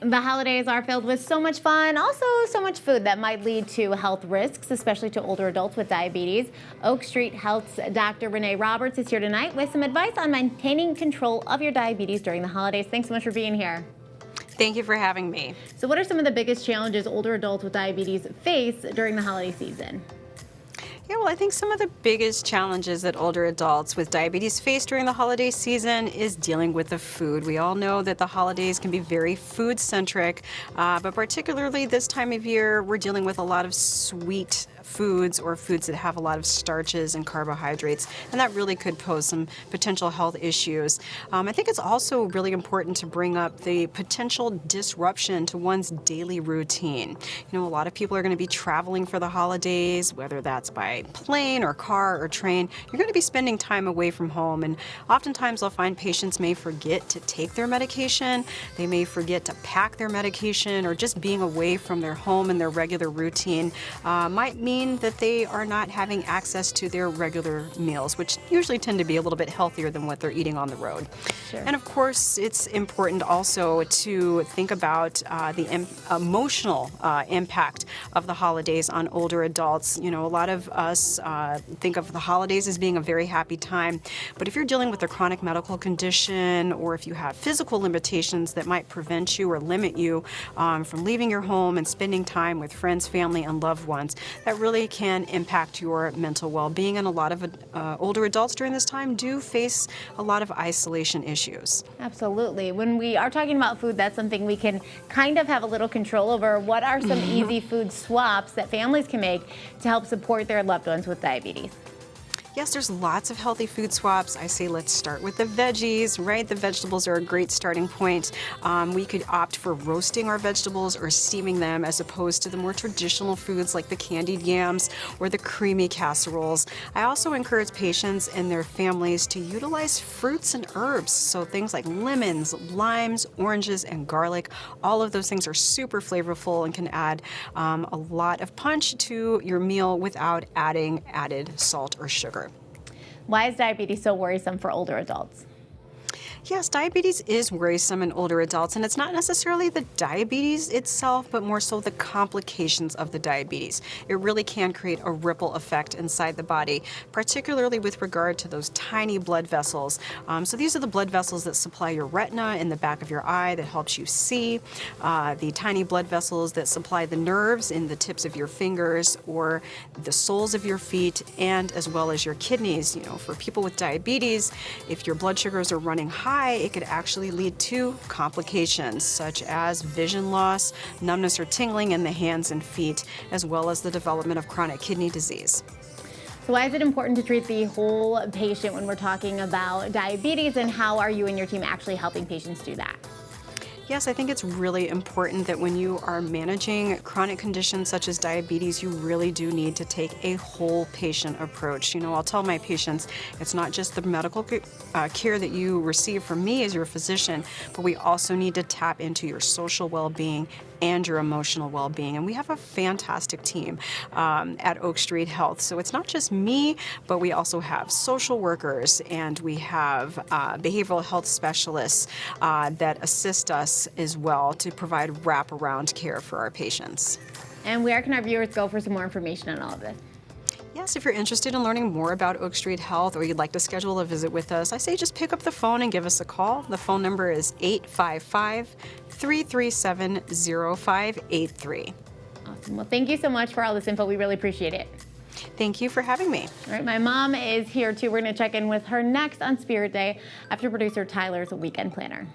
The holidays are filled with so much fun, also so much food that might lead to health risks, especially to older adults with diabetes. Oak Street Health's Dr. Rene Roberts is here tonight with some advice on maintaining control of your diabetes during the holidays. Thanks so much for being here. Thank you for having me. So what are some of the biggest challenges older adults with diabetes face during the holiday season? Yeah, well, I think some of the biggest challenges that older adults with diabetes face during the holiday season is dealing with the food. We all know that the holidays can be very food-centric, but particularly this time of year, we're dealing with a lot of sweet foods or foods that have a lot of starches and carbohydrates, and that really could pose some potential health issues. I think it's also really important to bring up the potential disruption to one's daily routine. You know, a lot of people are going to be traveling for the holidays, whether that's by plane or car or train. You're going to be spending time away from home, and oftentimes I'll find patients may forget to take their medication, they may forget to pack their medication, or just being away from their home and their regular routine might mean that they are not having access to their regular meals, which usually tend to be a little bit healthier than what they're eating on the road. Sure. And of course, it's important also to think about the emotional impact of the holidays on older adults. You know, a lot of us think of the holidays as being a very happy time, but if you're dealing with a chronic medical condition or if you have physical limitations that might prevent you or limit you from leaving your home and spending time with friends, family, and loved ones, that really can impact your mental well-being. And a lot of older adults during this time do face a lot of isolation issues. Absolutely. When we are talking about food, that's something we can kind of have a little control over. What are some easy food swaps that families can make to help support their loved ones with diabetes? Yes, there's lots of healthy food swaps. I say let's start with the veggies, right? The vegetables are a great starting point. We could opt for roasting our vegetables or steaming them as opposed to the more traditional foods like the candied yams or the creamy casseroles. I also encourage patients and their families to utilize fruits and herbs. So things like lemons, limes, oranges, and garlic. All of those things are super flavorful and can add a lot of punch to your meal without adding added salt or sugar. Why is diabetes so worrisome for older adults? Yes, diabetes is worrisome in older adults, and it's not necessarily the diabetes itself, but more so the complications of the diabetes. It really can create a ripple effect inside the body, particularly with regard to those tiny blood vessels. So these are the blood vessels that supply your retina in the back of your eye that helps you see, the tiny blood vessels that supply the nerves in the tips of your fingers or the soles of your feet, and as well as your kidneys. You know, for people with diabetes, if your blood sugars are running high, it could actually lead to complications such as vision loss, numbness or tingling in the hands and feet, as well as the development of chronic kidney disease. So why is it important to treat the whole patient when we're talking about diabetes, and how are you and your team actually helping patients do that? Yes, I think it's really important that when you are managing chronic conditions such as diabetes, you really do need to take a whole patient approach. You know, I'll tell my patients it's not just the medical care that you receive from me as your physician, but we also need to tap into your social well-being and your emotional well-being. And we have a fantastic team at Oak Street Health. So it's not just me, but we also have social workers and we have behavioral health specialists that assist us as well to provide wraparound care for our patients. And where can our viewers go for some more information on all of this? Yes, if you're interested in learning more about Oak Street Health or you'd like to schedule a visit with us, I say just pick up the phone and give us a call. The phone number is 855-337-0583. Awesome. Well, thank you so much for all this info. We really appreciate it. Thank you for having me. All right, my mom is here too. We're going to check in with her next on Spirit Day after producer Tyler's Weekend Planner.